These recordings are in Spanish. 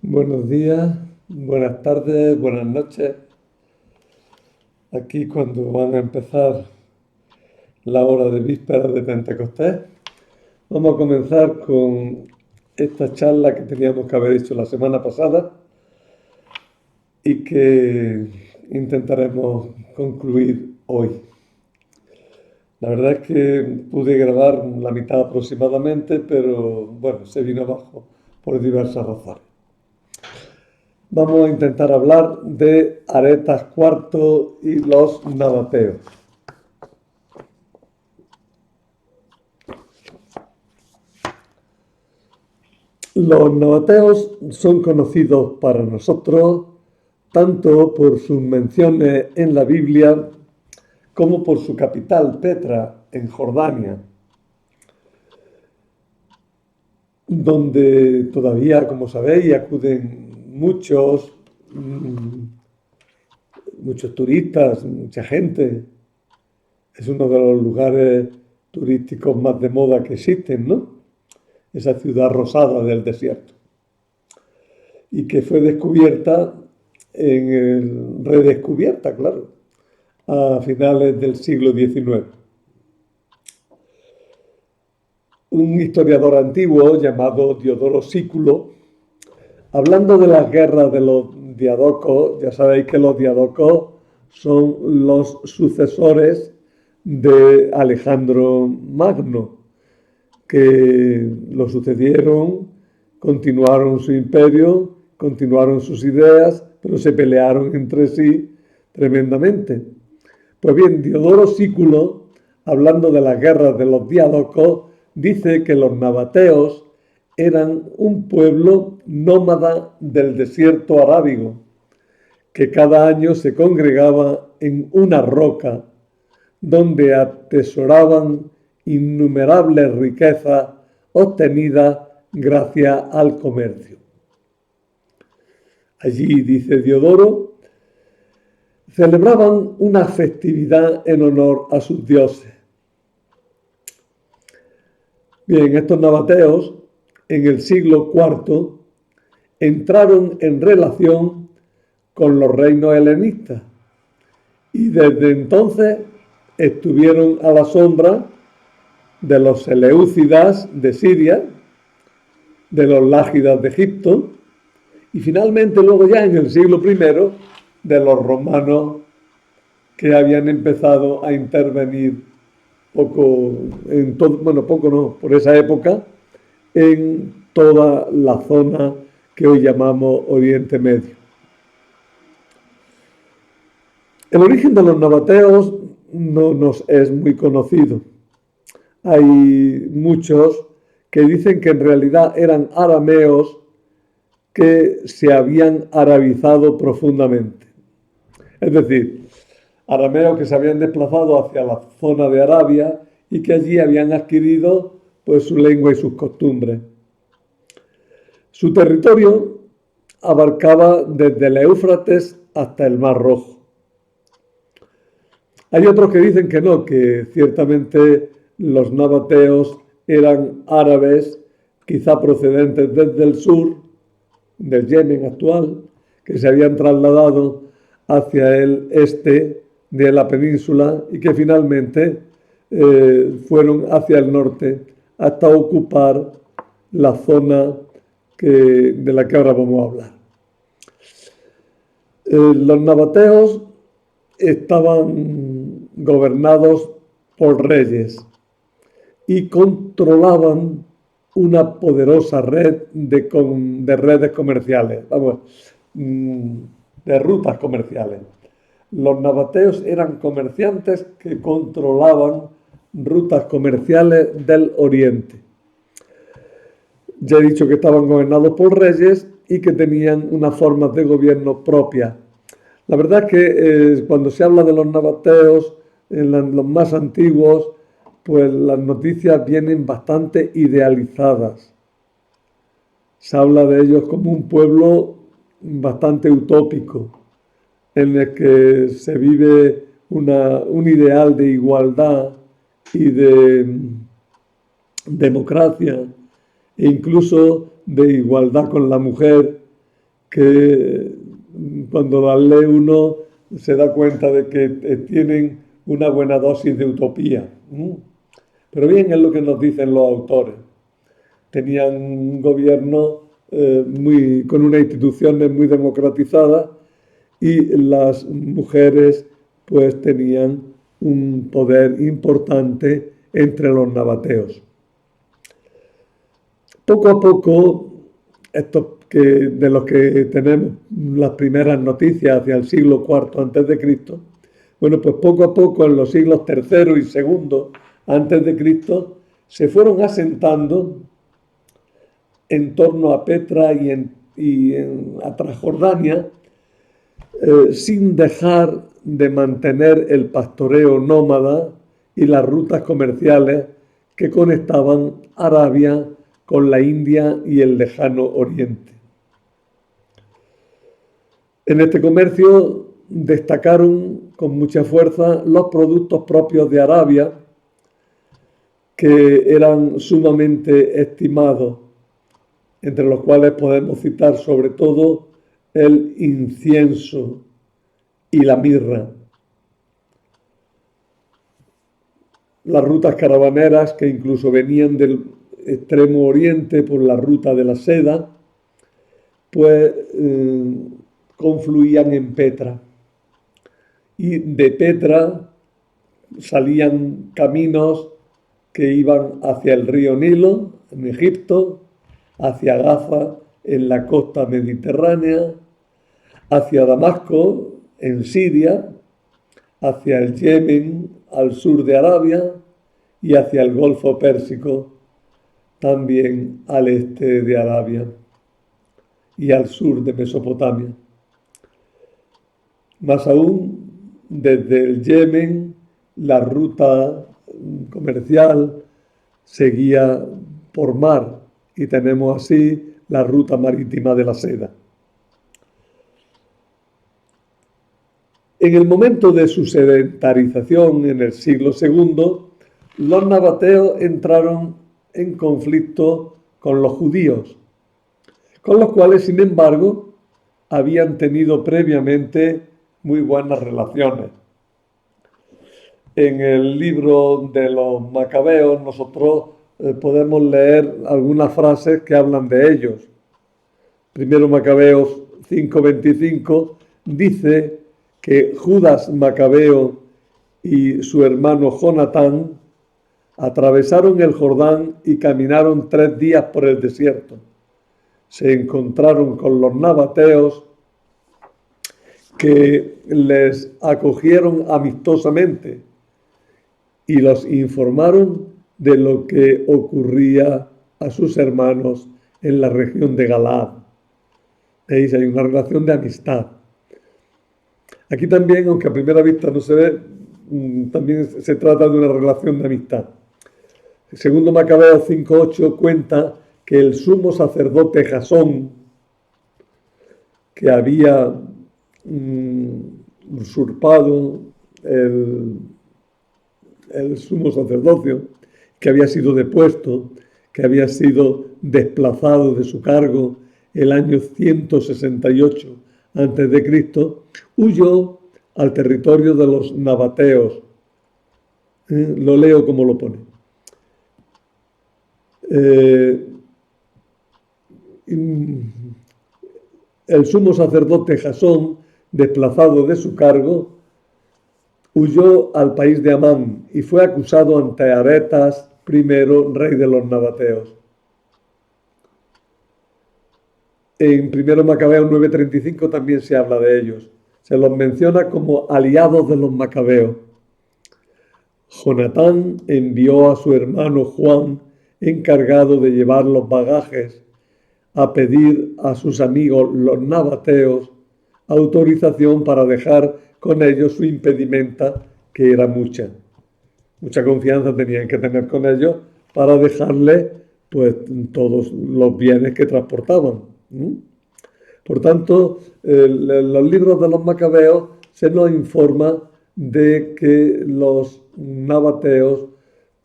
Buenos días, buenas tardes, buenas noches. Aquí cuando van a empezar la hora de vísperas de Pentecostés, vamos a comenzar con esta charla que teníamos que haber hecho la semana pasada y que intentaremos concluir hoy. La verdad es que pude grabar la mitad aproximadamente, pero bueno, se vino abajo por diversas razones. Vamos a intentar hablar de Aretas IV y los nabateos. Los nabateos son conocidos para nosotros tanto por sus menciones en la Biblia como por su capital, Petra, en Jordania, donde todavía, como sabéis, acuden muchos turistas, mucha gente. Es uno de los lugares turísticos más de moda que existen, ¿no? Esa ciudad rosada del desierto. Y que fue redescubierta, claro, a finales del siglo XIX. Un historiador antiguo llamado Diodoro Sículo, hablando de las guerras de los diadocos, ya sabéis que los diadocos son los sucesores de Alejandro Magno, que lo sucedieron, continuaron su imperio, continuaron sus ideas, pero se pelearon entre sí tremendamente. Pues bien, Diodoro Sículo, hablando de las guerras de los diádocos, dice que los nabateos eran un pueblo nómada del desierto arábigo, que cada año se congregaba en una roca donde atesoraban innumerables riquezas obtenidas gracias al comercio. Allí, dice Diodoro, celebraban una festividad en honor a sus dioses. Bien, estos nabateos en el siglo IV entraron en relación con los reinos helenistas y desde entonces estuvieron a la sombra de los seleucidas de Siria, de los lágidas de Egipto y finalmente luego ya en el siglo I de los romanos que habían empezado a intervenir por esa época en toda la zona que hoy llamamos Oriente Medio. El origen de los nabateos no nos es muy conocido. Hay muchos que dicen que en realidad eran arameos que se habían arabizado profundamente. Es decir, arameos que se habían desplazado hacia la zona de Arabia y que allí habían adquirido pues su lengua y sus costumbres. Su territorio abarcaba desde el Éufrates hasta el Mar Rojo. Hay otros que dicen que no, que ciertamente los nabateos eran árabes, quizá procedentes desde el sur, del Yemen actual, que se habían trasladado hacia el este de la península y que finalmente fueron hacia el norte hasta ocupar la zona de la que ahora vamos a hablar. Los nabateos estaban gobernados por reyes y controlaban una poderosa red de redes comerciales, de rutas comerciales. Los nabateos eran comerciantes que controlaban rutas comerciales del Oriente. Ya he dicho que estaban gobernados por reyes y que tenían unas formas de gobierno propias. La verdad es que cuando se habla de los nabateos, los más antiguos, pues las noticias vienen bastante idealizadas. Se habla de ellos como un pueblo bastante utópico, en el que se vive un ideal de igualdad y de democracia e incluso de igualdad con la mujer que cuando las lee uno se da cuenta de que tienen una buena dosis de utopía. Pero bien, es lo que nos dicen los autores. Tenían un gobierno con unas instituciones muy democratizadas y las mujeres pues tenían un poder importante entre los nabateos. Poco a poco, de los que tenemos las primeras noticias hacia el siglo IV antes de Cristo, bueno, pues poco a poco en los siglos III y II antes de Cristo se fueron asentando en torno a Petra a Transjordania, sin dejar de mantener el pastoreo nómada y las rutas comerciales que conectaban Arabia con la India y el lejano Oriente. En este comercio destacaron con mucha fuerza los productos propios de Arabia, que eran sumamente estimados, entre los cuales podemos citar sobre todo el incienso y la mirra. Las rutas caravaneras, que incluso venían del extremo oriente por la ruta de la seda, pues confluían en Petra. Y de Petra salían caminos que iban hacia el río Nilo, en Egipto, hacia Gaza, en la costa mediterránea, hacia Damasco, en Siria, hacia el Yemen, al sur de Arabia, y hacia el Golfo Pérsico, también al este de Arabia y al sur de Mesopotamia. Más aún, desde el Yemen, la ruta comercial seguía por mar y tenemos así la ruta marítima de la seda. En el momento de su sedentarización en el siglo II, los nabateos entraron en conflicto con los judíos, con los cuales, sin embargo, habían tenido previamente muy buenas relaciones. En el libro de los Macabeos nosotros podemos leer algunas frases que hablan de ellos. Primero Macabeos 5:25 dice que Judas Macabeo y su hermano Jonatán atravesaron el Jordán y caminaron 3 días por el desierto. Se encontraron con los nabateos, que les acogieron amistosamente y los informaron de lo que ocurría a sus hermanos en la región de Galaad. ¿Veis? Hay una relación de amistad. Aquí también, aunque a primera vista no se ve, también se trata de una relación de amistad. El segundo Macabeo 5:8 cuenta que el sumo sacerdote Jasón, que había usurpado el sumo sacerdocio, que había sido depuesto, que había sido desplazado de su cargo el año 168 a.C., huyó al territorio de los nabateos. Lo leo como lo pone. El sumo sacerdote Jasón, desplazado de su cargo, huyó al país de Amán y fue acusado ante Aretas I, rey de los nabateos. En 1 Macabeos 9:35 también se habla de ellos. Se los menciona como aliados de los macabeos. Jonatán envió a su hermano Juan, encargado de llevar los bagajes, a pedir a sus amigos los nabateos autorización para dejar con ellos su impedimenta, que era mucha. Mucha confianza tenían que tener con ellos para dejarles pues todos los bienes que transportaban. Por tanto, en los libros de los Macabeos se nos informa de que los nabateos,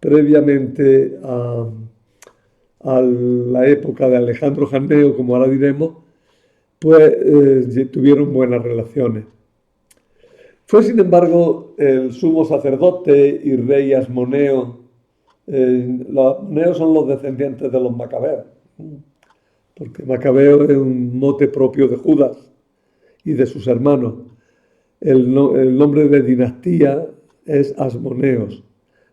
previamente a la época de Alejandro Janneo, como ahora diremos, pues tuvieron buenas relaciones. Fue, sin embargo, el sumo sacerdote y rey Asmoneo. Los asmoneos son los descendientes de los macabeos, porque Macabeo es un mote propio de Judas y de sus hermanos. El nombre de dinastía es Asmoneos.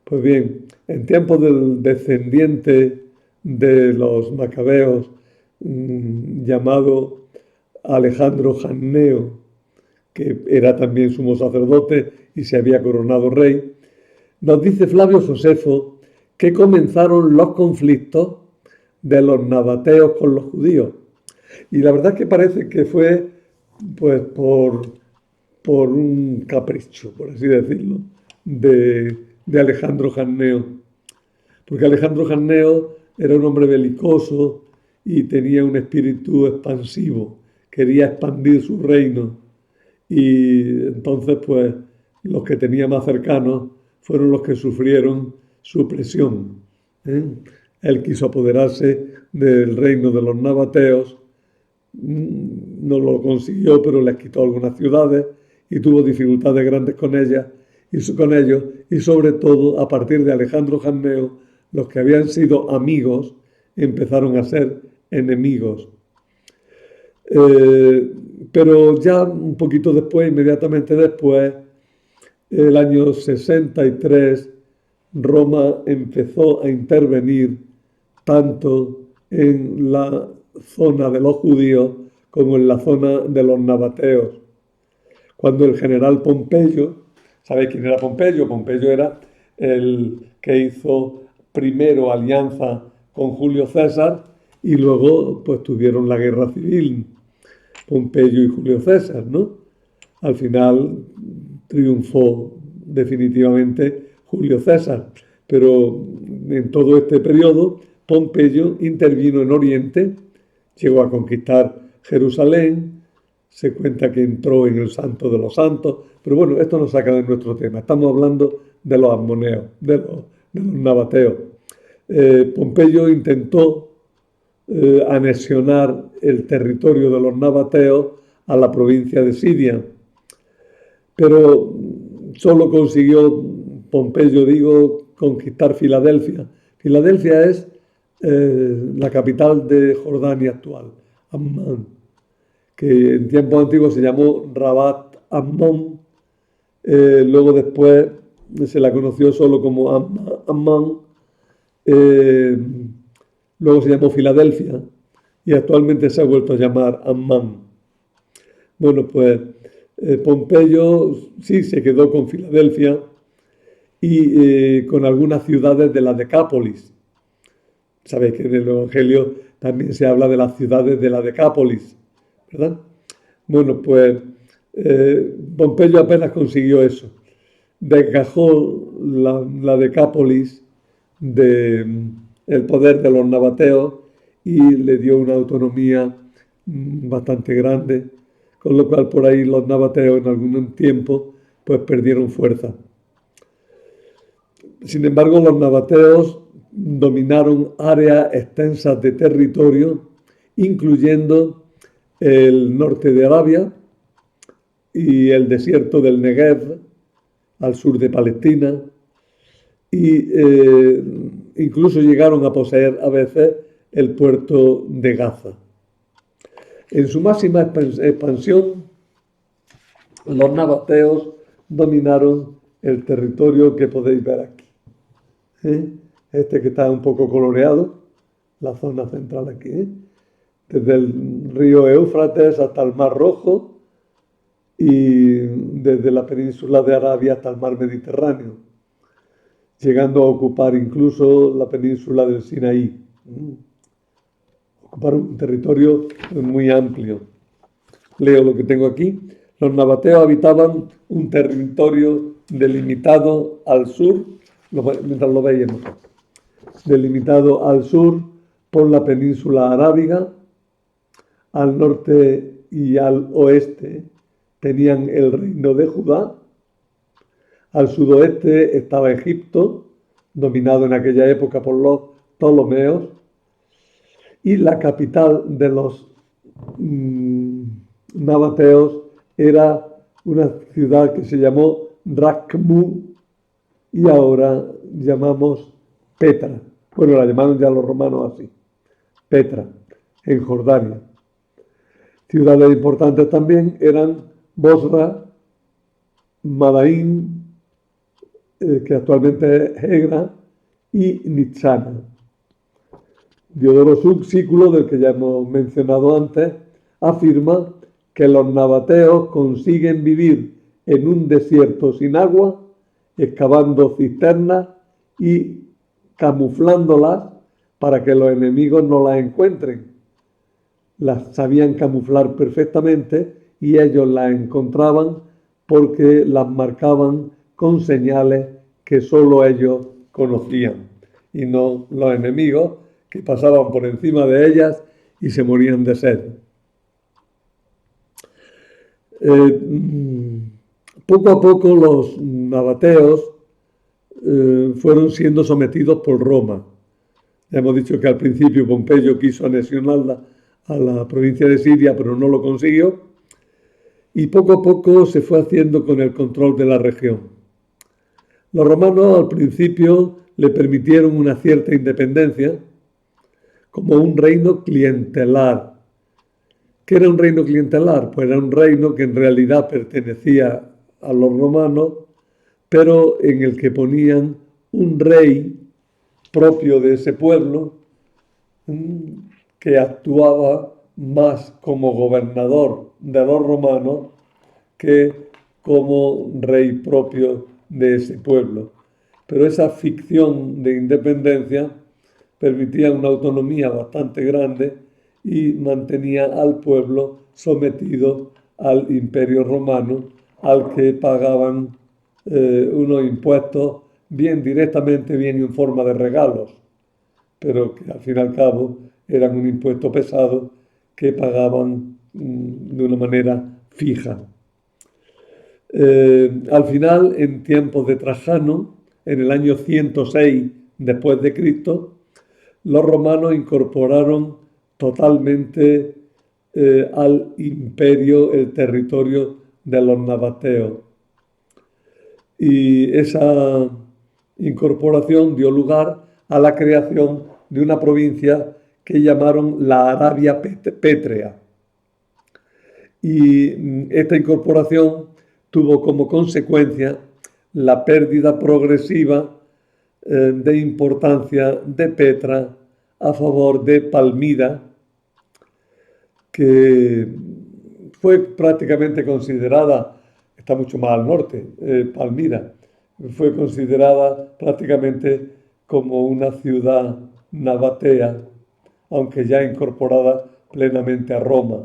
Pues bien, en tiempos del descendiente de los macabeos, llamado Alejandro Janneo, que era también sumo sacerdote y se había coronado rey, nos dice Flavio Josefo que comenzaron los conflictos de los nabateos con los judíos. Y la verdad es que parece que fue pues por un capricho, por así decirlo, de Alejandro Janneo. Porque Alejandro Janneo era un hombre belicoso y tenía un espíritu expansivo, quería expandir su reino. Y entonces, pues, los que tenía más cercanos fueron los que sufrieron su presión. Él quiso apoderarse del reino de los nabateos, no lo consiguió, pero les quitó algunas ciudades y tuvo dificultades grandes con ellas y con ellos, y sobre todo a partir de Alejandro Janneo, los que habían sido amigos empezaron a ser enemigos. Pero ya un poquito después, inmediatamente después, el año 63, Roma empezó a intervenir tanto en la zona de los judíos como en la zona de los nabateos. Cuando el general Pompeyo, ¿sabéis quién era Pompeyo? Pompeyo era el que hizo primero alianza con Julio César y luego pues tuvieron la guerra civil, Pompeyo y Julio César, ¿no? Al final triunfó definitivamente Julio César, pero en todo este periodo Pompeyo intervino en Oriente, llegó a conquistar Jerusalén, se cuenta que entró en el Santo de los Santos, pero bueno, esto nos saca de nuestro tema, estamos hablando de los asmoneos, de los nabateos. Pompeyo intentó anexionar el territorio de los nabateos a la provincia de Siria, pero solo consiguió Pompeyo, conquistar Filadelfia. Filadelfia es la capital de Jordania actual, Ammán, que en tiempos antiguos se llamó Rabat Ammón, luego después se la conoció solo como Ammán, luego se llamó Filadelfia y actualmente se ha vuelto a llamar Ammán. Bueno, pues Pompeyo sí se quedó con Filadelfia y con algunas ciudades de la Decápolis. Sabéis que en el Evangelio también se habla de las ciudades de la Decápolis, ¿verdad? Bueno, pues Pompeyo apenas consiguió eso. Desgajó la Decápolis del poder de los nabateos y le dio una autonomía bastante grande, con lo cual por ahí los nabateos en algún tiempo pues perdieron fuerza. Sin embargo, los nabateos dominaron áreas extensas de territorio, incluyendo el norte de Arabia y el desierto del Negev, al sur de Palestina, y incluso llegaron a poseer a veces el puerto de Gaza. En su máxima expansión, los nabateos dominaron el territorio que podéis ver aquí. Este que está un poco coloreado, la zona central aquí, desde el río Éufrates hasta el Mar Rojo y desde la península de Arabia hasta el Mar Mediterráneo, llegando a ocupar incluso la península del Sinaí. Ocuparon un territorio muy amplio. Leo lo que tengo aquí. Los nabateos habitaban un territorio delimitado al sur, mientras lo veíamos, delimitado al sur por la península arábiga, al norte y al oeste tenían el reino de Judá, al sudoeste estaba Egipto, dominado en aquella época por los Ptolomeos, y la capital de los nabateos era una ciudad que se llamó Racmu y ahora llamamos Petra. Bueno, la llamaron ya los romanos así, Petra, en Jordania. Ciudades importantes también eran Bosra, Madaín, que actualmente es Egra, y Nitzana. Diodoro Sículo, del que ya hemos mencionado antes, afirma que los nabateos consiguen vivir en un desierto sin agua, excavando cisternas y camuflándolas para que los enemigos no las encuentren. Las sabían camuflar perfectamente y ellos las encontraban porque las marcaban con señales que solo ellos conocían y no los enemigos, que pasaban por encima de ellas y se morían de sed. Poco a poco los nabateos fueron siendo sometidos por Roma. Ya hemos dicho que al principio Pompeyo quiso anexionarla a la provincia de Siria, pero no lo consiguió. Y poco a poco se fue haciendo con el control de la región. Los romanos al principio le permitieron una cierta independencia, como un reino clientelar. ¿Qué era un reino clientelar? Pues era un reino que en realidad pertenecía a los romanos, pero en el que ponían un rey propio de ese pueblo, que actuaba más como gobernador de los romanos que como rey propio de ese pueblo. Pero esa ficción de independencia permitía una autonomía bastante grande y mantenía al pueblo sometido al imperio romano, al que pagaban unos impuestos bien directamente, bien en forma de regalos, pero que al fin y al cabo eran un impuesto pesado que pagaban de una manera fija. Al final, en tiempos de Trajano, en el año 106 después de Cristo, los romanos incorporaron totalmente al imperio el territorio de los nabateos. Y esa incorporación dio lugar a la creación de una provincia que llamaron la Arabia Pétrea. Y esta incorporación tuvo como consecuencia la pérdida progresiva de importancia de Petra a favor de Palmira, que fue prácticamente considerada, está mucho más al norte, Palmira, fue considerada prácticamente como una ciudad nabatea, aunque ya incorporada plenamente a Roma.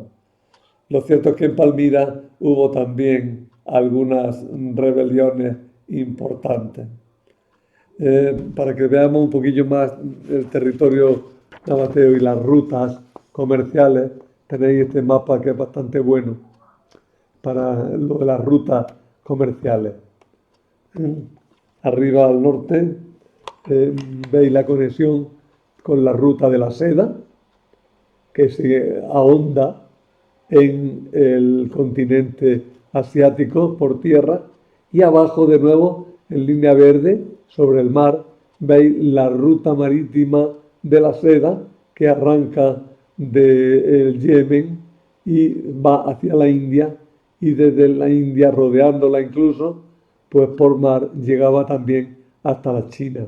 Lo cierto es que en Palmira hubo también algunas rebeliones importantes. Para que veamos un poquillo más el territorio nabateo y las rutas comerciales, tenéis este mapa que es bastante bueno para lo de las rutas comerciales. Arriba al norte veis la conexión con la ruta de la seda, que se ahonda en el continente asiático por tierra, y abajo de nuevo en línea verde sobre el mar veis la ruta marítima de la seda que arranca del Yemen y va hacia la India, y desde la India, rodeándola incluso, pues por mar llegaba también hasta la China.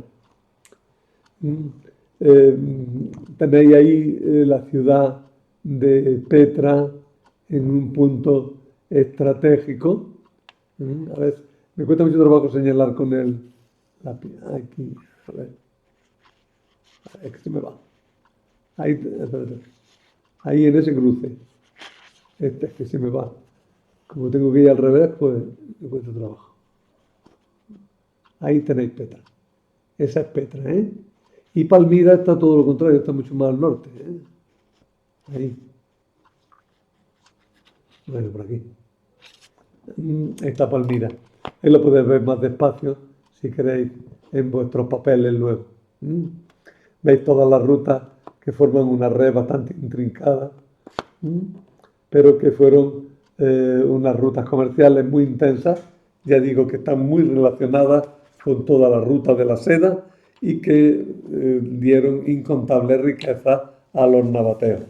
Tenéis ahí la ciudad de Petra en un punto estratégico. A ver, me cuesta mucho trabajo señalar con el lápiz. Aquí, a ver. Es que se me va. Ahí, ahí en ese cruce. Es que se me va. Como tengo que ir al revés, pues me cuesta trabajo. Ahí tenéis Petra. Esa es Petra, ¿eh? Y Palmira está todo lo contrario, está mucho más al norte, ¿eh? Ahí. Bueno, por aquí. Está Palmira. Ahí lo podéis ver más despacio, si queréis, en vuestros papeles luego. Veis todas las rutas que forman una red bastante intrincada. pero que fueron unas rutas comerciales muy intensas, ya digo que están muy relacionadas con toda la ruta de la seda y que dieron incontables riquezas a los nabateos.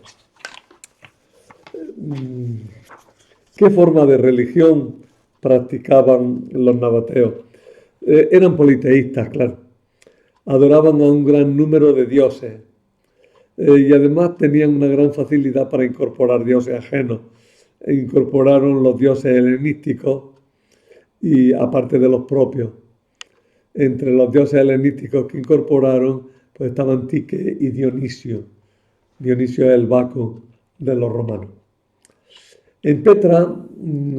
¿Qué forma de religión practicaban los nabateos? Eran politeístas, claro. Adoraban a un gran número de dioses y además tenían una gran facilidad para incorporar dioses ajenos. Incorporaron los dioses helenísticos y aparte de los propios. Entre los dioses helenísticos que incorporaron pues estaban Tique y Dionisio. Dionisio es el Baco de los romanos. En Petra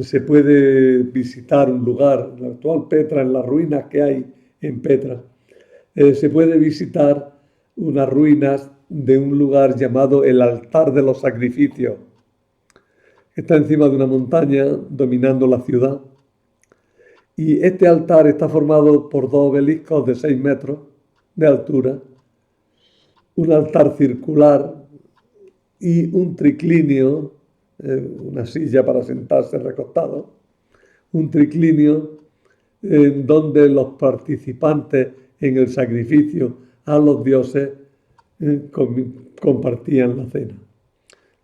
se puede visitar un lugar, la actual Petra, en las ruinas que hay en Petra, se puede visitar unas ruinas de un lugar llamado el Altar de los Sacrificios. Está encima de una montaña dominando la ciudad. Y este altar está formado por dos obeliscos de 6 metros de altura, un altar circular y un triclinio, una silla para sentarse recostado, un triclinio en donde los participantes en el sacrificio a los dioses compartían la cena.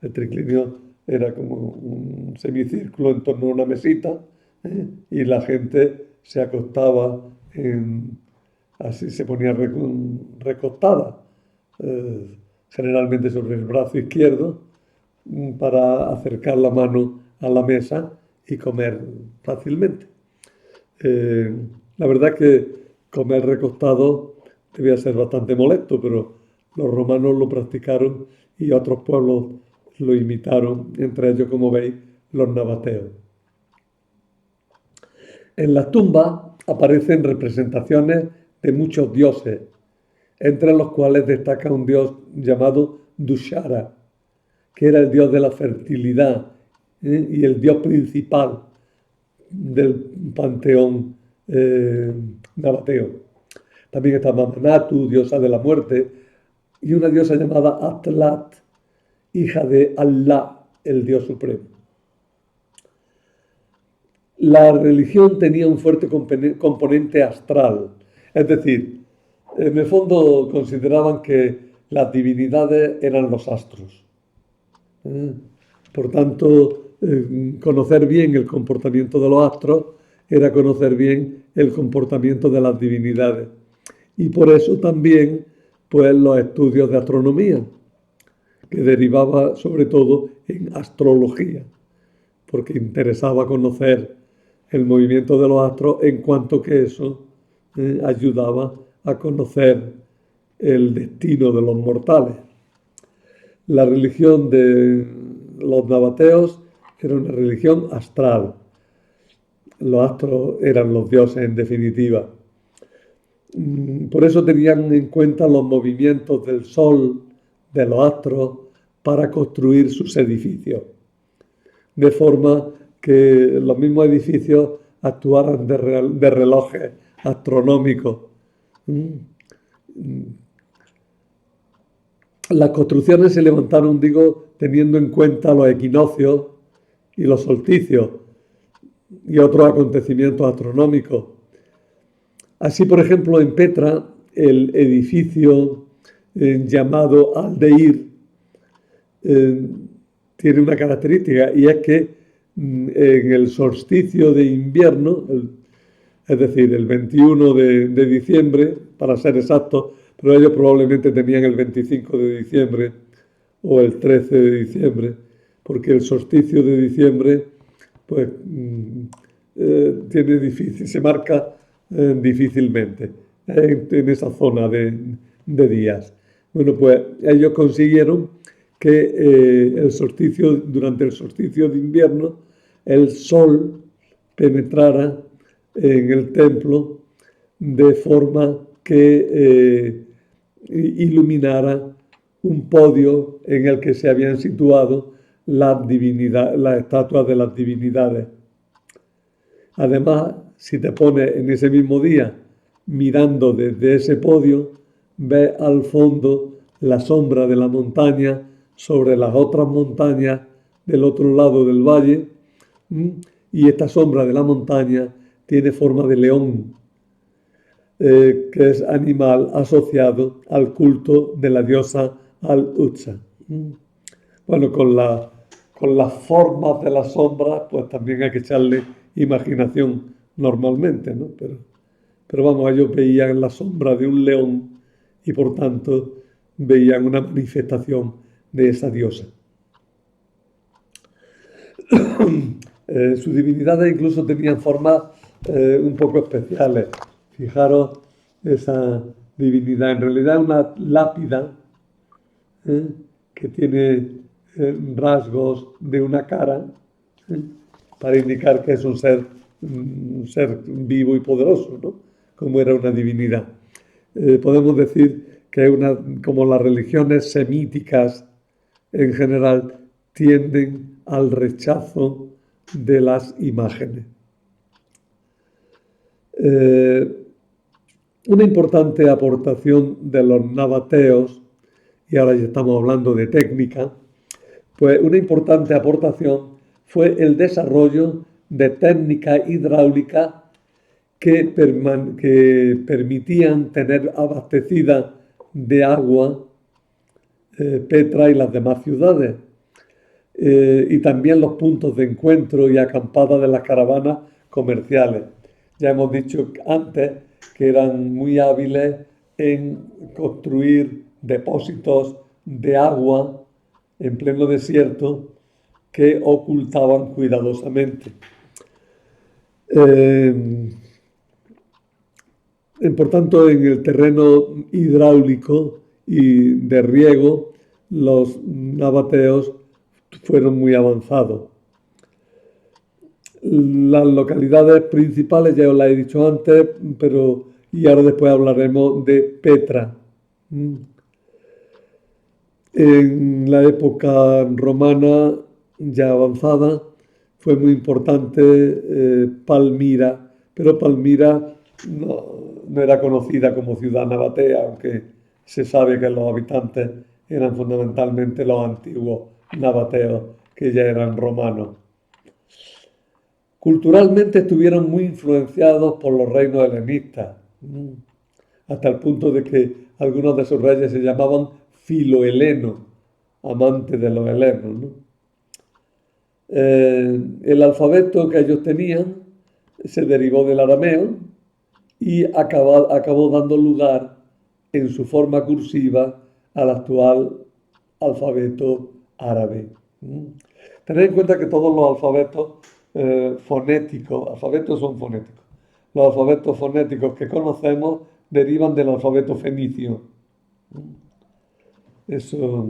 El triclinio era como un semicírculo en torno a una mesita y la gente se acostaba, así se ponía recostada, generalmente sobre el brazo izquierdo, para acercar la mano a la mesa y comer fácilmente. La verdad es que comer recostado debía ser bastante molesto, pero los romanos lo practicaron y otros pueblos lo imitaron, entre ellos, como veis, los nabateos. En las tumbas aparecen representaciones de muchos dioses, entre los cuales destaca un dios llamado Dushara, que era el dios de la fertilidad y el dios principal del panteón nabateo. También estaba Manatu, diosa de la muerte, y una diosa llamada Atlat, hija de Allah, el dios supremo. La religión tenía un fuerte componente astral, es decir, en el fondo consideraban que las divinidades eran los astros. Por tanto, conocer bien el comportamiento de los astros era conocer bien el comportamiento de las divinidades. Y por eso también, pues, los estudios de astronomía, que derivaba sobre todo en astrología, porque interesaba conocer el movimiento de los astros, en cuanto que eso ayudaba a conocer el destino de los mortales. La religión de los nabateos era una religión astral. Los astros eran los dioses en definitiva. Por eso tenían en cuenta los movimientos del sol, de los astros, para construir sus edificios. De forma que los mismos edificios actuaran de relojes astronómicos. Las construcciones se levantaron, digo, teniendo en cuenta los equinoccios y los solsticios y otros acontecimientos astronómicos. Así, por ejemplo, en Petra, el edificio llamado Aldeir tiene una característica, y es que en el solsticio de invierno, es decir, el 21 de diciembre, para ser exactos, pero ellos probablemente tenían el 25 de diciembre o el 13 de diciembre, porque el solsticio de diciembre pues se marca difícilmente en esa zona de días. Bueno, pues ellos consiguieron que durante el solsticio de invierno, el sol penetrara en el templo de forma que iluminara un podio en el que se habían situado las estatuas de las divinidades. Además, si te pones en ese mismo día mirando desde ese podio, ves al fondo la sombra de la montaña sobre las otras montañas del otro lado del valle, y esta sombra de la montaña tiene forma de león, que es animal asociado al culto de la diosa Al-Utsa. Bueno, con las formas de las sombras, pues también hay que echarle imaginación normalmente, ¿no? Pero vamos, ellos veían la sombra de un león y por tanto veían una manifestación de esa diosa. Sus divinidades incluso tenían formas un poco especiales. Fijaros esa divinidad. En realidad es una lápida que tiene rasgos de una cara ¿eh? Para indicar que es un ser vivo y poderoso, ¿no? Como era una divinidad. Podemos decir que como las religiones semíticas en general tienden al rechazo de las imágenes. Una importante aportación de los nabateos, y ahora ya estamos hablando de técnica, pues una importante aportación fue el desarrollo de técnicas hidráulicas que permitían tener abastecida de agua Petra y las demás ciudades, y también los puntos de encuentro y acampada de las caravanas comerciales. Ya hemos dicho antes que eran muy hábiles en construir depósitos de agua en pleno desierto que ocultaban cuidadosamente. Por tanto, en el terreno hidráulico y de riego, los nabateos fueron muy avanzados. Las localidades principales ya os las he dicho antes, y ahora después hablaremos de Petra. En la época romana ya avanzada fue muy importante Palmira, pero Palmira no era conocida como ciudad nabatea, aunque se sabe que los habitantes eran fundamentalmente los antiguos nabateos, que ya eran romanos. Culturalmente estuvieron muy influenciados por los reinos helenistas, hasta el punto de que algunos de sus reyes se llamaban filohelenos, amantes de los helenos, ¿no? El alfabeto que ellos tenían se derivó del arameo y acabó dando lugar en su forma cursiva al actual alfabeto árabe. Tened en cuenta que todos los alfabetos alfabetos son fonéticos. Los alfabetos fonéticos que conocemos derivan del alfabeto fenicio. Eso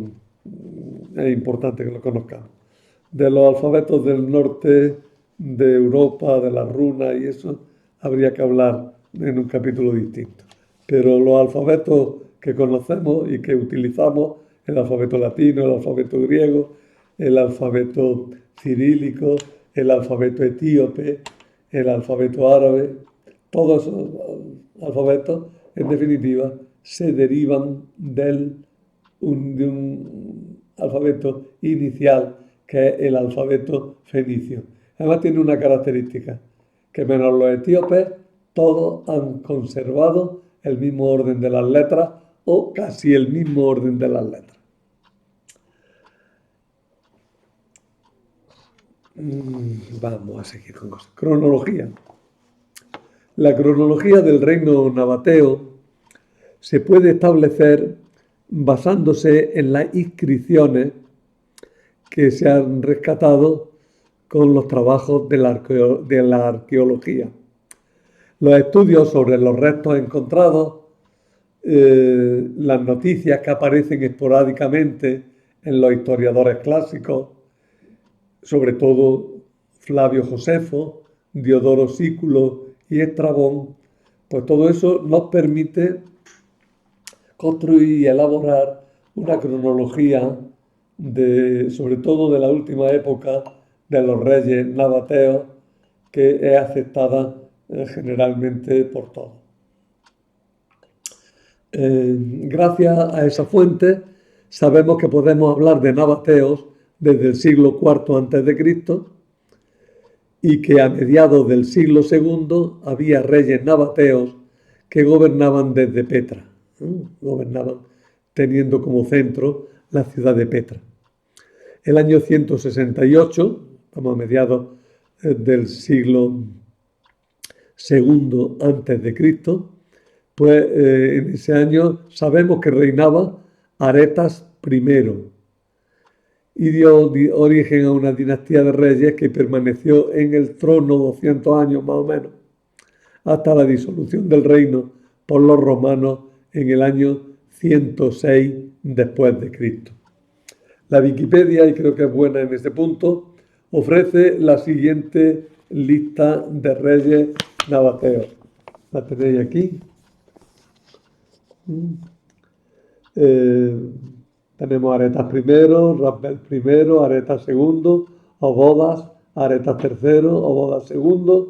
es importante que lo conozcamos. De los alfabetos del norte de Europa, de las runas y eso, habría que hablar en un capítulo distinto. Pero los alfabetos que conocemos y que utilizamos, el alfabeto latino, el alfabeto griego, el alfabeto cirílico, el alfabeto etíope, el alfabeto árabe, todos esos alfabetos, en definitiva, se derivan de un alfabeto inicial, que es el alfabeto fenicio. Además tiene una característica, que menos los etíopes, todos han conservado el mismo orden de las letras o casi el mismo orden de las letras. Vamos a seguir con cosas. Cronología. La cronología del reino nabateo se puede establecer basándose en las inscripciones que se han rescatado con los trabajos de la arqueología. Los estudios sobre los restos encontrados, las noticias que aparecen esporádicamente en los historiadores clásicos, sobre todo Flavio Josefo, Diodoro Sículo y Estrabón, pues todo eso nos permite construir y elaborar una cronología sobre todo de la última época de los reyes nabateos, que es aceptada generalmente por todos. Gracias a esa fuente sabemos que podemos hablar de nabateos desde el siglo IV antes de Cristo, y que a mediados del siglo II había reyes nabateos que gobernaban desde Petra, gobernaban teniendo como centro la ciudad de Petra. El año 168, estamos a mediados del siglo II antes de Cristo, pues en ese año sabemos que reinaba Aretas I, y dio origen a una dinastía de reyes que permaneció en el trono 200 años más o menos, hasta la disolución del reino por los romanos en el año 106 después de Cristo. La Wikipedia, y creo que es buena en este punto, ofrece la siguiente lista de reyes nabateos. La tenéis aquí. Tenemos Aretas I, Rabel I, Aretas II, Obodas, Aretas III, Obodas II,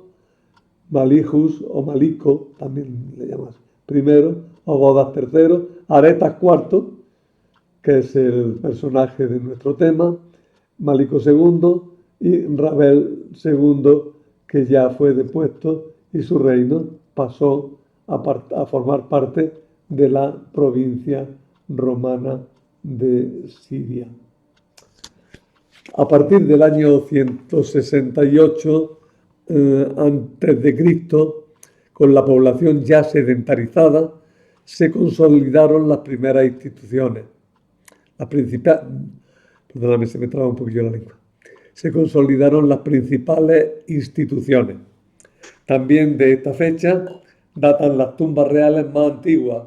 Malijus o Malico, también le llamas primero, Obodas III, Aretas IV, que es el personaje de nuestro tema, Malico II y Rabel II, que ya fue depuesto y su reino pasó a formar parte de la provincia romana de Siria. A partir del año 168 antes de Cristo, con la población ya sedentarizada, se consolidaron las primeras instituciones. Perdóname, se me traba un poquillo la lengua. Se consolidaron las principales instituciones. También de esta fecha datan las tumbas reales más antiguas.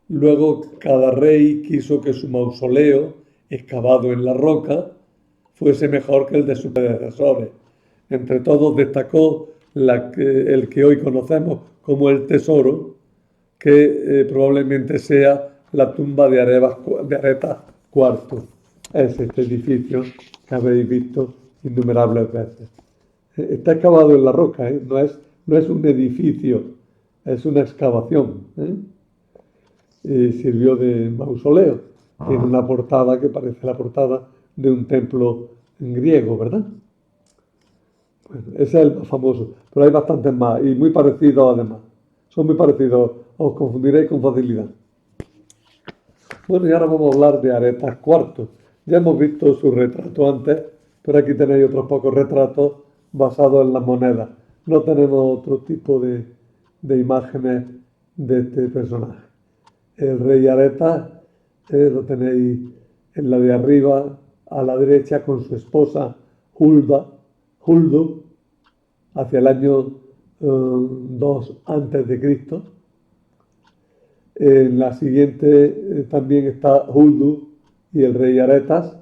Luego, cada rey quiso que su mausoleo, excavado en la roca, fuese mejor que el de sus predecesores. Entre todos destacó el que hoy conocemos como el Tesoro, que probablemente sea la tumba de Aretas IV. Es este edificio que habéis visto innumerables veces. Está excavado en la roca, no es un edificio, es una excavación. Sirvió de mausoleo. Tiene una portada que parece la portada de un templo griego, ¿verdad? Bueno, ese es el más famoso, pero hay bastantes más y muy parecidos además. Son muy parecidos, os confundiréis con facilidad. Bueno, y ahora vamos a hablar de Aretas IV. Ya hemos visto su retrato antes, pero aquí tenéis otros pocos retratos basados en las monedas. No tenemos otro tipo de imágenes de este personaje. El rey Aretas lo tenéis en la de arriba, a la derecha, con su esposa Huldu, hacia el año 2 antes de Cristo. En la siguiente también está Huldu y el rey Aretas.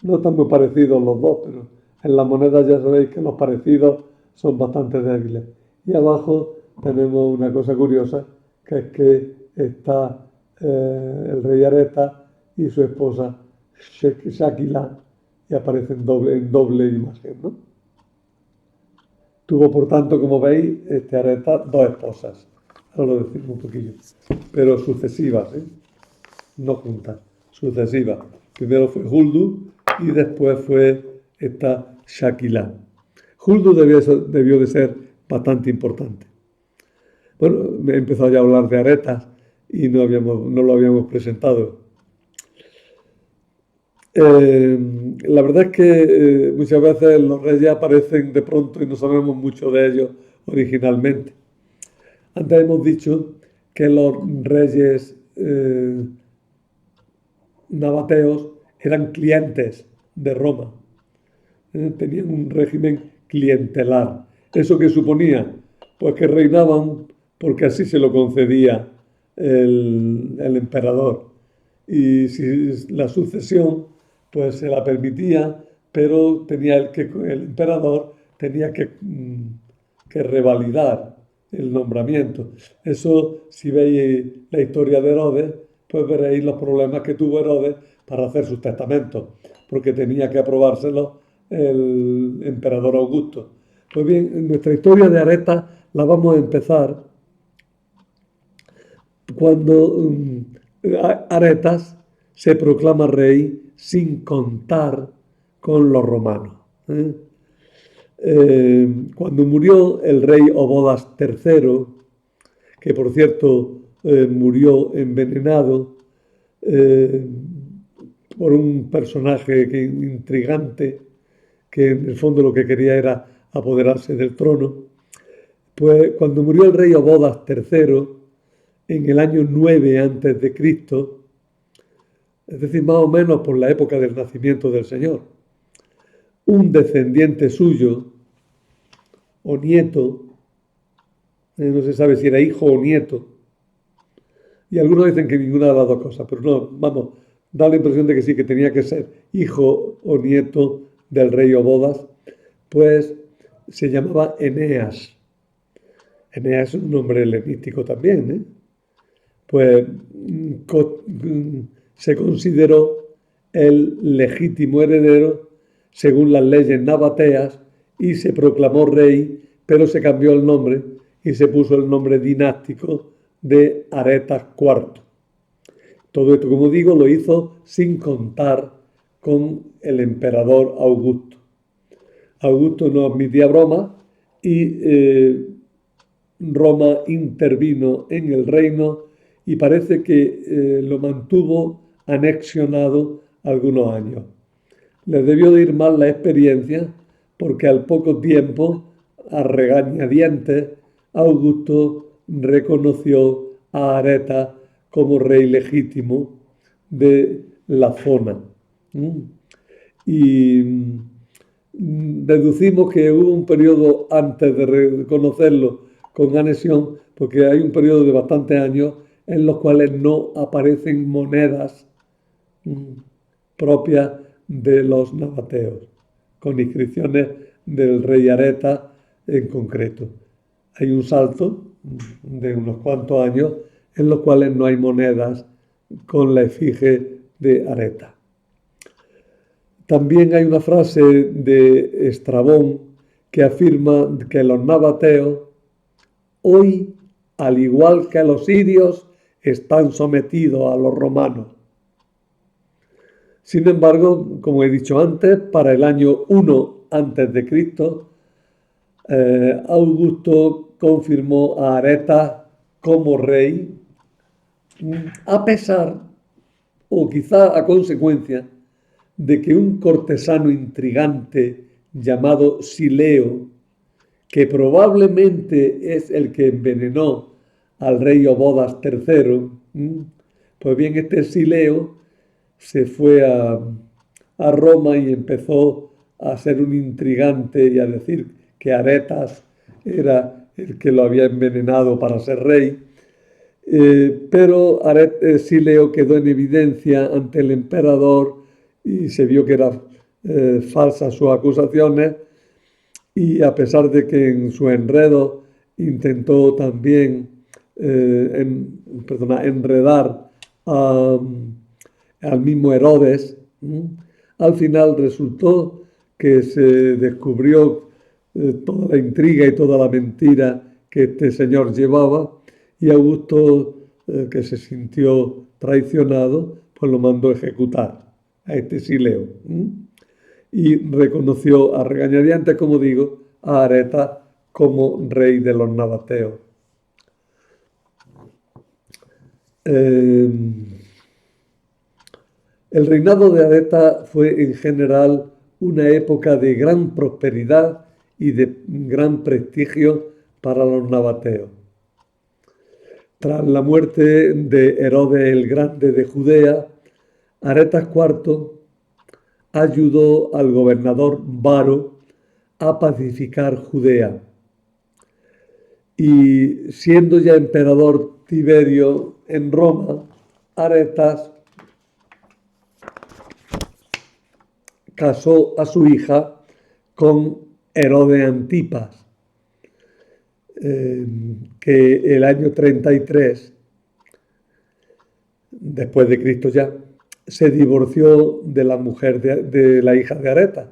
No están muy parecidos los dos, pero en la moneda ya sabéis que los parecidos son bastante débiles. Y abajo tenemos una cosa curiosa, que es que está el rey Aretas y su esposa Shakila, y aparecen en doble imagen, ¿no? Tuvo, por tanto, como veis, este Aretas dos esposas. Ahora lo decimos un poquillo. Pero sucesivas, no juntas, sucesivas. Primero fue Huldu y después fue esta Shakila. Huldu debió de ser bastante importante. Bueno, me he empezado ya a hablar de Aretas y no lo habíamos presentado. La verdad es que muchas veces los reyes aparecen de pronto y no sabemos mucho de ellos originalmente. Antes hemos dicho que los reyes nabateos eran clientes de Roma. Tenían un régimen clientelar. ¿Eso qué suponía? Pues que reinaban porque así se lo concedía el emperador. Y si la sucesión, pues se la permitía, pero el emperador tenía que revalidar el nombramiento. Eso, si veis la historia de Herodes, pues veréis los problemas que tuvo Herodes para hacer sus testamentos, porque tenía que aprobárselo el emperador Augusto. Pues bien, nuestra historia de Aretas la vamos a empezar cuando Aretas se proclama rey sin contar con los romanos. Cuando murió el rey Obodas III, que por cierto murió envenenado por un personaje intrigante que en el fondo lo que quería era apoderarse del trono, pues cuando murió el rey Obodas III en el año 9 antes de Cristo, es decir, más o menos por la época del nacimiento del Señor, un descendiente suyo o nieto, no se sabe si era hijo o nieto, y algunos dicen que ninguna de las dos cosas, pero no, vamos, da la impresión de que sí, que tenía que ser hijo o nieto del rey Obodas, pues se llamaba Eneas. Eneas es un nombre helenístico también, ¿eh? Pues se consideró el legítimo heredero según las leyes nabateas y se proclamó rey, pero se cambió el nombre y se puso el nombre dinástico de Aretas IV. Todo esto, como digo, lo hizo sin contar con el emperador Augusto. Augusto no admitía bromas y Roma intervino en el reino y parece que lo mantuvo anexionado algunos años. Les debió de ir mal la experiencia porque al poco tiempo, a regañadientes, Augusto reconoció a Aretas como rey legítimo de la zona. Y deducimos que hubo un periodo antes de reconocerlo con anexión, porque hay un periodo de bastantes años en los cuales no aparecen monedas propias de los nabateos, con inscripciones del rey Areta en concreto. Hay un salto de unos cuantos años en los cuales no hay monedas con la efigie de Areta. También hay una frase de Estrabón que afirma que los nabateos hoy, al igual que los sirios, están sometidos a los romanos. Sin embargo, como he dicho antes, para el año 1 antes de Cristo, Augusto confirmó a Aretas como rey, a pesar, o quizá a consecuencia, de que un cortesano intrigante llamado Sileo, que probablemente es el que envenenó al rey Obodas III, pues bien, este Sileo se fue a Roma y empezó a ser un intrigante y a decir que Aretas era el que lo había envenenado para ser rey. Pero Sileo quedó en evidencia ante el emperador y se vio que eran falsas sus acusaciones, y a pesar de que en su enredo intentó también enredar al mismo Herodes, al final resultó que se descubrió toda la intriga y toda la mentira que este señor llevaba, y Augusto, que se sintió traicionado, pues lo mandó ejecutar a este Sileo. Y reconoció a regañadientes, como digo, a Aretas como rey de los nabateos. El reinado de Aretas fue en general una época de gran prosperidad y de gran prestigio para los nabateos. Tras la muerte de Herodes el Grande de Judea, Aretas IV ayudó al gobernador Varo a pacificar Judea. Y siendo ya emperador Tiberio en Roma, Aretas casó a su hija con Herodes Antipas, que el año 33, después de Cristo ya, se divorció de la mujer de la hija de Aretas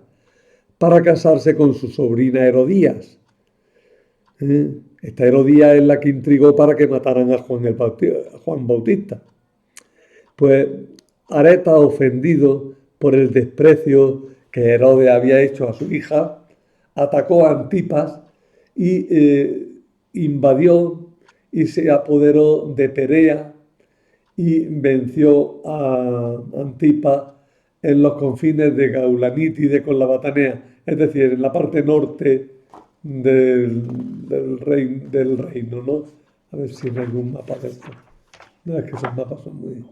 para casarse con su sobrina Herodías. Esta Herodías es la que intrigó para que mataran a Juan Bautista. Pues Aretas, ofendido por el desprecio que Herodes había hecho a su hija, atacó a Antipas y invadió y se apoderó de Perea y venció a Antipas en los confines de Gaulanítide con la Batanea, es decir, en la parte norte del reino, ¿no? A ver si hay algún mapa de esto. No, es que esos mapas son muy...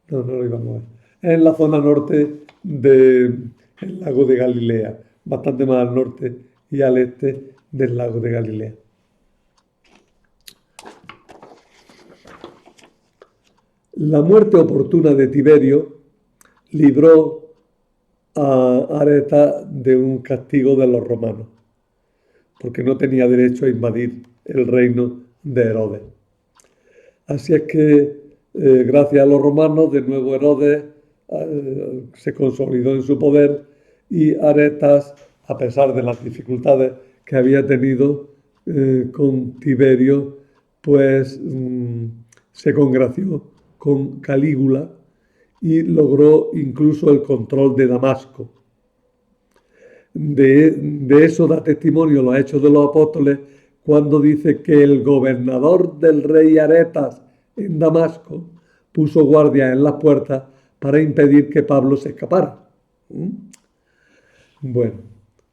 No, no lo íbamos a ver. Es en la zona norte del lago de Galilea, bastante más al norte y al este del lago de Galilea. La muerte oportuna de Tiberio libró a Aretas de un castigo de los romanos, porque no tenía derecho a invadir el reino de Herodes. Así es que, gracias a los romanos, de nuevo Herodes se consolidó en su poder y Aretas, a pesar de las dificultades que había tenido con Tiberio, pues se congració con Calígula y logró incluso el control de Damasco. De eso da testimonio los Hechos de los Apóstoles cuando dice que el gobernador del rey Aretas en Damasco puso guardias en las puertas para impedir que Pablo se escapara. Bueno,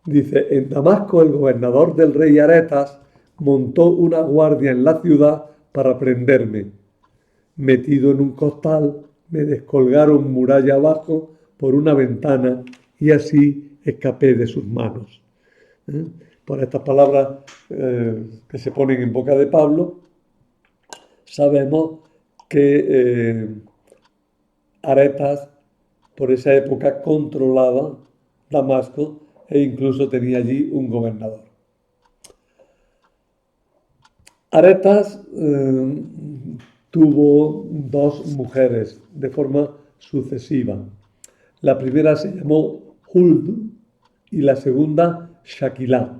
dice, en Damasco el gobernador del rey Aretas montó una guardia en la ciudad para prenderme. Metido en un costal, me descolgaron muralla abajo por una ventana y así escapé de sus manos. Por estas palabras que se ponen en boca de Pablo, sabemos que Aretas por esa época controlaba Damasco e incluso tenía allí un gobernador. Aretas tuvo dos mujeres de forma sucesiva. La primera se llamó Huld y la segunda Shaquilá.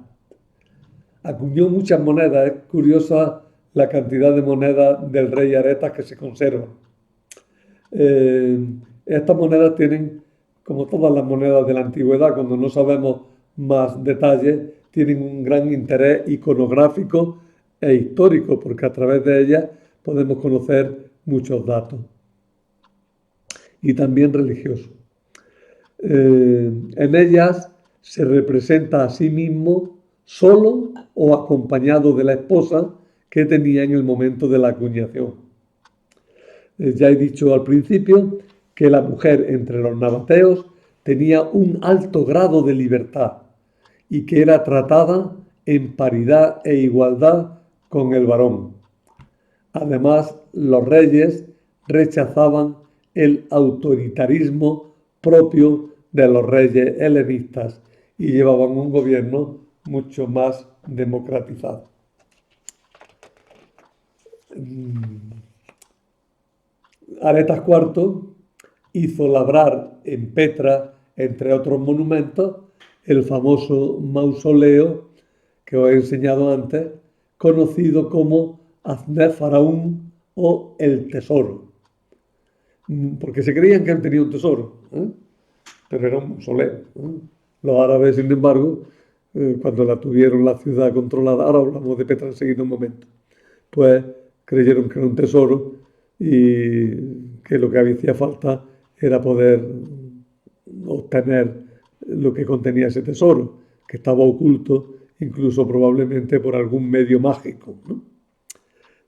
Acuñó muchas monedas, es curiosa la cantidad de monedas del rey Aretas que se conservan. Estas monedas tienen, como todas las monedas de la antigüedad, cuando no sabemos más detalles, tienen un gran interés iconográfico e histórico, porque a través de ellas podemos conocer muchos datos. Y también religiosos. En ellas se representa a sí mismo solo o acompañado de la esposa que tenía en el momento de la acuñación. Ya he dicho al principio que la mujer entre los nabateos tenía un alto grado de libertad y que era tratada en paridad e igualdad con el varón. Además, los reyes rechazaban el autoritarismo propio de los reyes helenistas y llevaban un gobierno mucho más democratizado. Aretas IV hizo labrar en Petra, entre otros monumentos, el famoso mausoleo que os he enseñado antes, conocido como Aznefaraun o el tesoro, porque se creían que él tenía un tesoro, pero era un mausoleo. Los árabes, sin embargo, cuando la tuvieron la ciudad controlada, ahora hablamos de Petra enseguida un momento, pues creyeron que era un tesoro y que lo que hacía falta era poder obtener lo que contenía ese tesoro, que estaba oculto incluso probablemente por algún medio mágico, ¿no?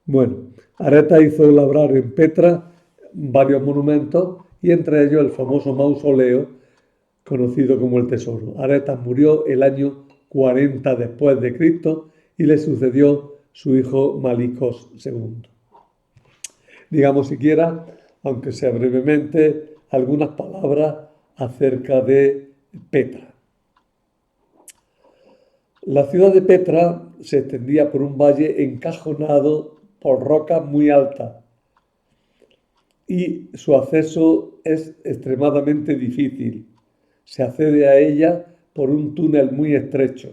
Bueno, Aretas hizo labrar en Petra varios monumentos y entre ellos el famoso mausoleo conocido como el Tesoro. Aretas murió el año 40 después de Cristo y le sucedió su hijo Malicos II. Digamos siquiera, aunque sea brevemente, algunas palabras acerca de Petra. La ciudad de Petra se extendía por un valle encajonado por rocas muy altas y su acceso es extremadamente difícil. Se accede a ella por un túnel muy estrecho,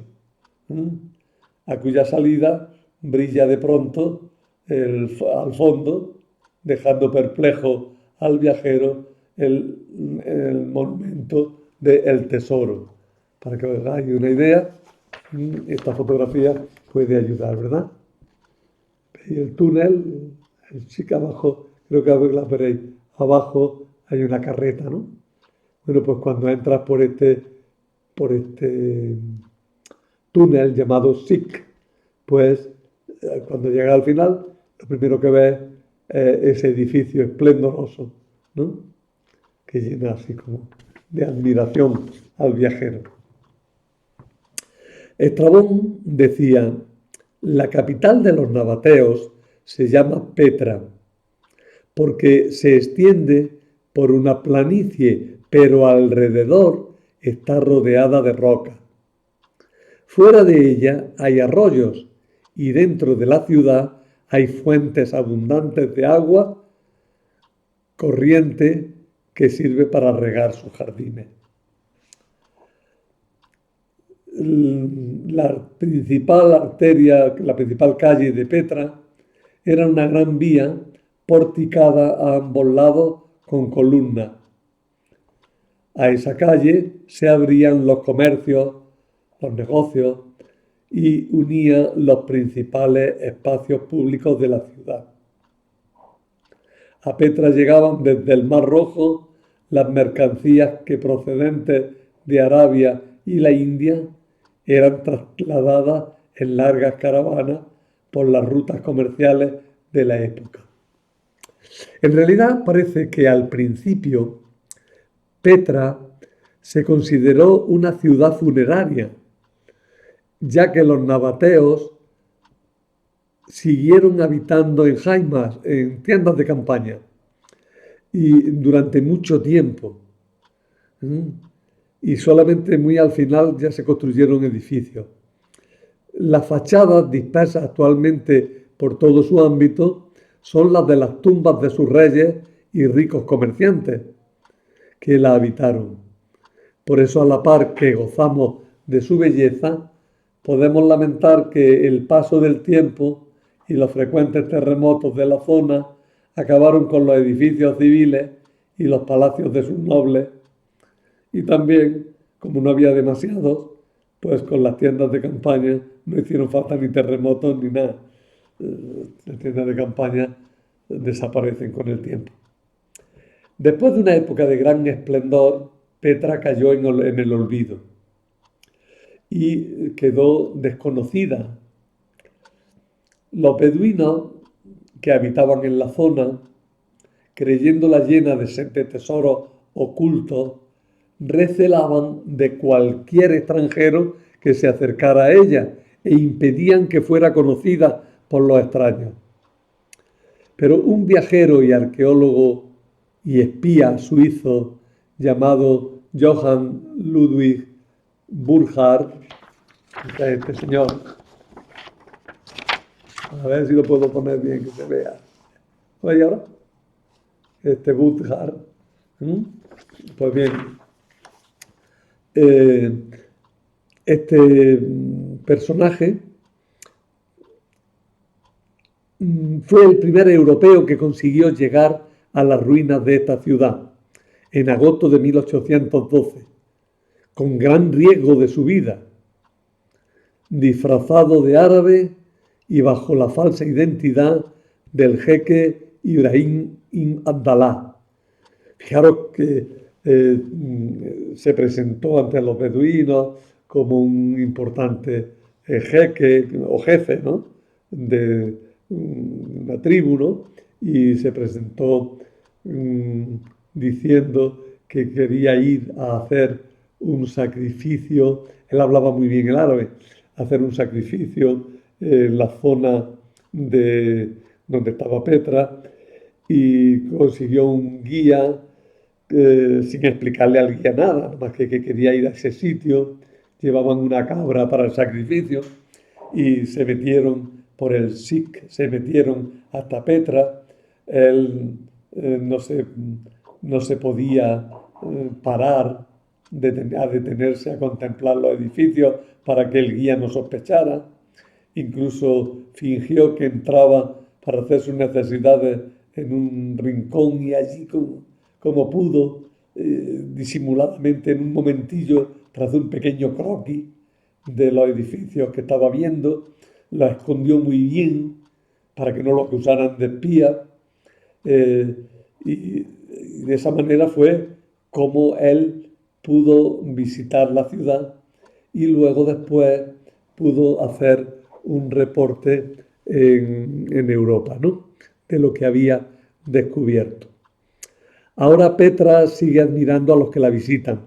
a cuya salida brilla de pronto al fondo, dejando perplejo al viajero el monumento del tesoro. Para que os hagáis una idea, esta fotografía puede ayudar, ¿verdad? ¿Veis el túnel? Sí que abajo, creo que la veréis, abajo hay una carreta, ¿no? Bueno, pues cuando entras por este túnel llamado SIC, pues cuando llegas al final, lo primero que ves es ese edificio esplendoroso, ¿no? Que llena así como de admiración al viajero. Estrabón decía, la capital de los nabateos se llama Petra, porque se extiende por una planicie, pero alrededor está rodeada de roca. Fuera de ella hay arroyos y dentro de la ciudad hay fuentes abundantes de agua corriente que sirve para regar sus jardines. La principal arteria, la principal calle de Petra era una gran vía porticada a ambos lados con columnas. A esa calle se abrían los comercios, los negocios y unía los principales espacios públicos de la ciudad. A Petra llegaban desde el Mar Rojo las mercancías que procedentes de Arabia y la India eran trasladadas en largas caravanas por las rutas comerciales de la época. En realidad parece que al principio Petra se consideró una ciudad funeraria, ya que los nabateos siguieron habitando en jaimas, en tiendas de campaña, y durante mucho tiempo. Y solamente muy al final ya se construyeron edificios. Las fachadas dispersas actualmente por todo su ámbito son las de las tumbas de sus reyes y ricos comerciantes que la habitaron. Por eso, a la par que gozamos de su belleza, podemos lamentar que el paso del tiempo y los frecuentes terremotos de la zona acabaron con los edificios civiles y los palacios de sus nobles. Y también, como no había demasiados, pues con las tiendas de campaña no hicieron falta ni terremotos ni nada. Las tiendas de campaña desaparecen con el tiempo. Después de una época de gran esplendor, Petra cayó en el olvido y quedó desconocida. Los beduinos que habitaban en la zona, creyéndola llena de tesoros ocultos, recelaban de cualquier extranjero que se acercara a ella e impedían que fuera conocida por los extraños. Pero un viajero y arqueólogo y espía suizo llamado Johann Ludwig Burckhardt, este señor, a ver si lo puedo poner bien que se vea. ¿Oye ahora? Este Burckhardt. Pues bien, este personaje fue el primer europeo que consiguió llegar a las ruinas de esta ciudad en agosto de 1812, con gran riesgo de su vida, disfrazado de árabe y bajo la falsa identidad del jeque Ibrahim ibn Abdallah. Fijaros que se presentó ante los beduinos como un importante jeque o jefe, ¿no?, de una tribu, ¿no?, y se presentó diciendo que quería ir a hacer un sacrificio. Él hablaba muy bien el árabe, hacer un sacrificio en la zona de donde estaba Petra, y consiguió un guía sin explicarle al guía nada, más que quería ir a ese sitio. Llevaban una cabra para el sacrificio y se metieron por el SIC, se metieron hasta Petra. Él no se podía parar a detenerse a contemplar los edificios para que el guía no sospechara. Incluso fingió que entraba para hacer sus necesidades en un rincón y allí como pudo, disimuladamente en un momentillo, tras un pequeño croquis de los edificios que estaba viendo, los escondió muy bien para que no los acusaran de espía. Y de esa manera fue como él pudo visitar la ciudad y luego después pudo hacer un reporte en Europa, ¿no? De lo que había descubierto. Ahora Petra sigue admirando a los que la visitan.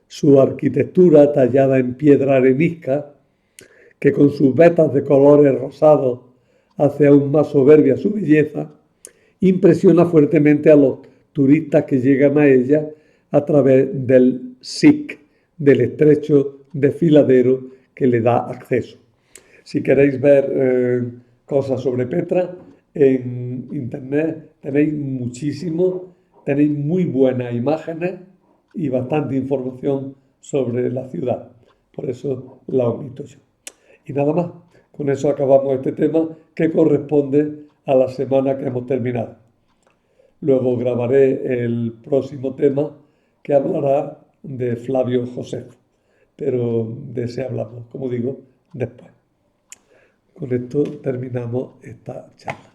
Su arquitectura tallada en piedra arenisca, que con sus vetas de colores rosados hace aún más soberbia su belleza, impresiona fuertemente a los turistas que llegan a ella a través del SIC, del estrecho desfiladero que le da acceso. Si queréis ver cosas sobre Petra, en internet tenéis muchísimo, tenéis muy buenas imágenes y bastante información sobre la ciudad. Por eso la omito yo. Y nada más, con eso acabamos este tema que corresponde a la semana que hemos terminado. Luego grabaré el próximo tema que hablará de Flavio Josefo, pero de ese hablamos, como digo, después. Con esto terminamos esta charla.